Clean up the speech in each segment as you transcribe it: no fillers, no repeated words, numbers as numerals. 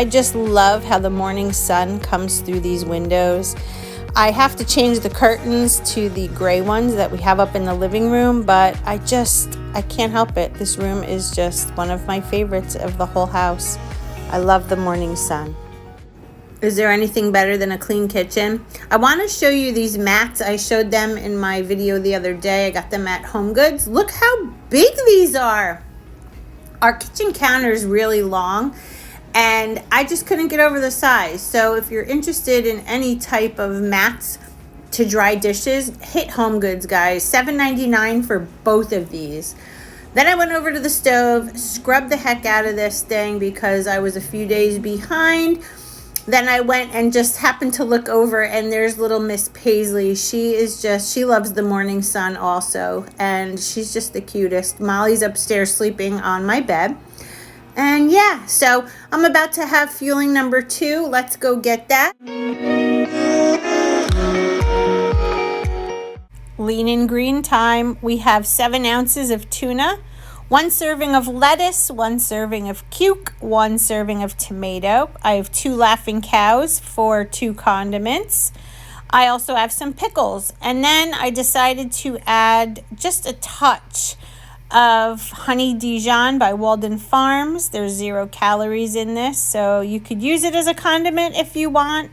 I just love how the morning sun comes through these windows. I have to change the curtains to the gray ones that we have up in the living room, but I can't help it. This room is just one of my favorites of the whole house. I love the morning sun. Is there anything better than a clean kitchen? I want to show you these mats. I showed them in my video the other day. I got them at HomeGoods. Look how big these are. Our kitchen counter is really long, and I just couldn't get over the size. So if you're interested in any type of mats to dry dishes, hit HomeGoods, guys. $7.99 for both of these. Then I went over to the stove, scrubbed the heck out of this thing because I was a few days behind. Then I went and just happened to look over, and there's little Miss Paisley. She loves the morning sun also, and she's just the cutest. Molly's upstairs sleeping on my bed. And yeah, so I'm about to have fueling number 2. Let's go get that. Lean and green time. We have 7 ounces of tuna, 1 serving of lettuce, 1 serving of cuke, 1 serving of tomato. I have 2 Laughing Cows for 2 condiments. I also have some pickles. And then I decided to add just a touch of honey Dijon by Walden Farms. There's 0 calories in this, so you could use it as a condiment if you want.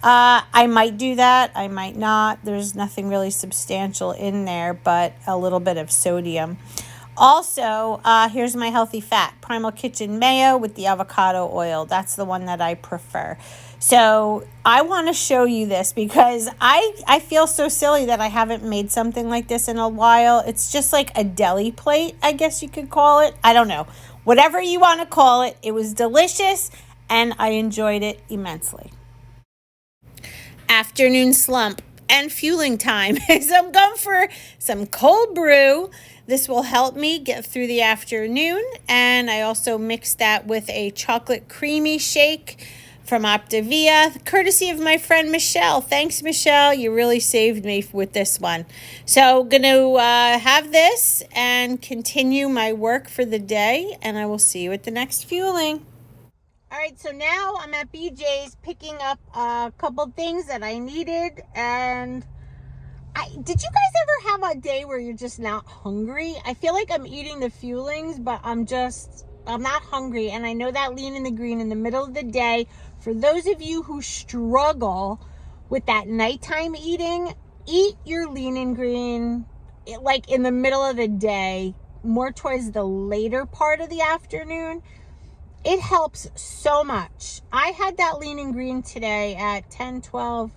I might do that. I might not. There's nothing really substantial in there, but a little bit of sodium. Also, here's my healthy fat, Primal Kitchen mayo with the avocado oil. That's the one that I prefer. So I want to show you this because I feel so silly that I haven't made something like this in a while. It's just like a deli plate, I guess you could call it. I don't know. Whatever you want to call it. It was delicious, and I enjoyed it immensely. Afternoon slump and fueling time. So I'm going for some cold brew. This will help me get through the afternoon, and I also mixed that with a chocolate creamy shake from Optavia, courtesy of my friend Michelle. Thanks, Michelle. You really saved me with this one. So I'm going to have this and continue my work for the day, and I will see you at the next fueling. All right, so now I'm at BJ's picking up a couple things that I needed, and did you guys ever have a day where you're just not hungry? I feel like I'm eating the fuelings, but I'm not hungry. And I know that lean in the green in the middle of the day, for those of you who struggle with that nighttime eating, eat your lean and green like in the middle of the day, more towards the later part of the afternoon. It helps so much. I had that lean and green today at 10, 12,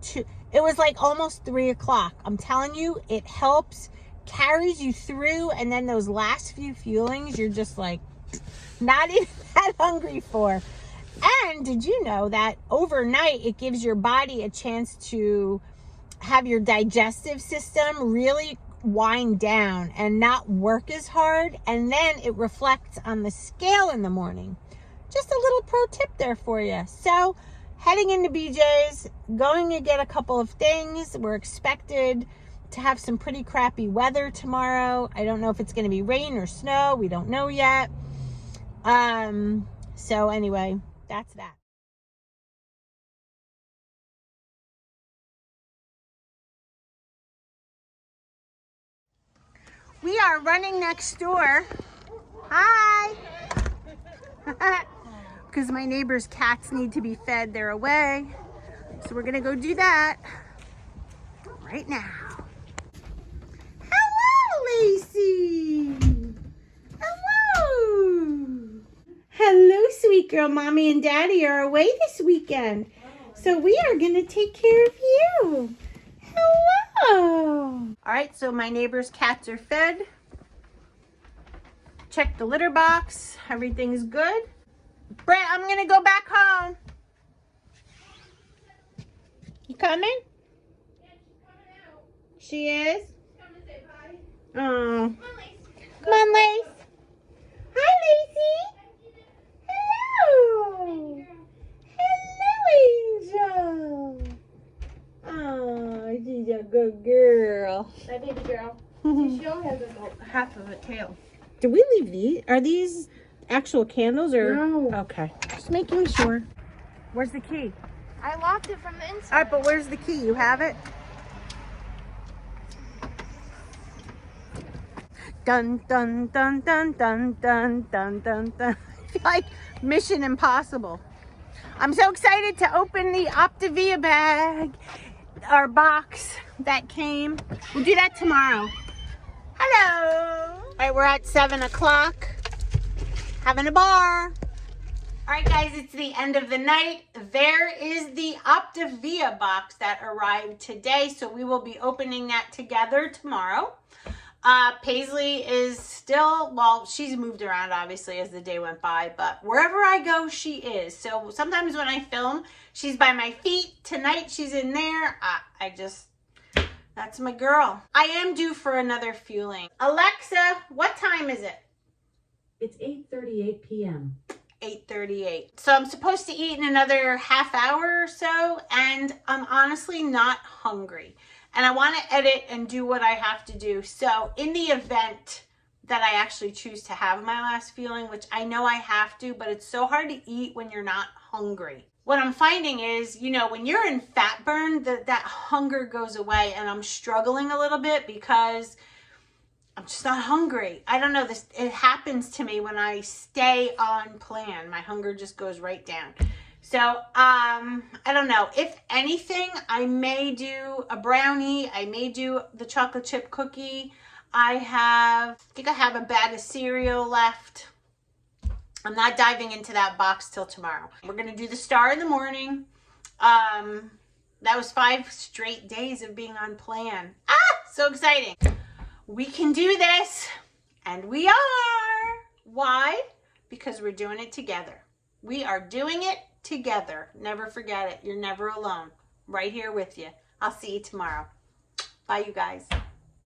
2. It was like almost 3 o'clock. I'm telling you, it helps, carries you through, and then those last few fuelings, you're just like not even that hungry for. And did you know that overnight, it gives your body a chance to have your digestive system really wind down and not work as hard, and then it reflects on the scale in the morning. Just a little pro tip there for you. So heading into BJ's, going to get a couple of things. We're expected to have some pretty crappy weather tomorrow. I don't know if it's going to be rain or snow. We don't know yet. So anyway, that's that. We are running next door. Hi. Because my neighbor's cats need to be fed. They're away. So we're going to go do that right now. Hello, Lacey. Hello. Hello, sweet girl. Mommy and Daddy are away this weekend. So we are going to take care of you. Hello. All right, so my neighbor's cats are fed. Check the litter box. Everything's good. Brett, I'm going to go back home. You coming? Yeah, she's coming out. She is? She's coming to say bye. Oh. Come on, Lace. Hi, Lacey. Hello. Hello, Angel. Oh, she's a good girl. My baby girl. She only has about half of a tail. Did we leave these? Are these actual candles or? No. Okay. Just making sure. Where's the key? I locked it from the inside. All right, but where's the key? You have it? Dun, dun, dun, dun, dun, dun, dun, dun, dun. I feel like Mission Impossible. I'm so excited to open the Optavia bag, our box that came. We'll do that tomorrow. Hello. All right, we're at 7 o'clock, having a bar. All right, guys, it's the end of the night. There is the Optavia box that arrived today, so we will be opening that together tomorrow. Paisley is still, well, she's moved around obviously as the day went by, but wherever I go, she is. So sometimes when I film, she's by my feet. Tonight, she's in there. That's my girl. I am due for another fueling. Alexa, what time is it? It's 8:38 p.m. 8:38. So I'm supposed to eat in another half hour or so, and I'm honestly not hungry. And I want to edit and do what I have to do. So in the event that I actually choose to have my last fueling, which I know I have to, but it's so hard to eat when you're not hungry. What I'm finding is, you know, when you're in fat burn, that hunger goes away, and I'm struggling a little bit because I'm just not hungry. I don't know, it happens to me when I stay on plan. My hunger just goes right down. So, I don't know. If anything, I may do a brownie. I may do the chocolate chip cookie. I think I have a bag of cereal left. I'm not diving into that box till tomorrow. We're going to do the star in the morning. That was 5 straight days of being on plan. So exciting. We can do this, and we are. Why? Because we're doing it together. We are doing it together. Never forget it. You're never alone. Right here with you. I'll see you tomorrow. Bye, you guys.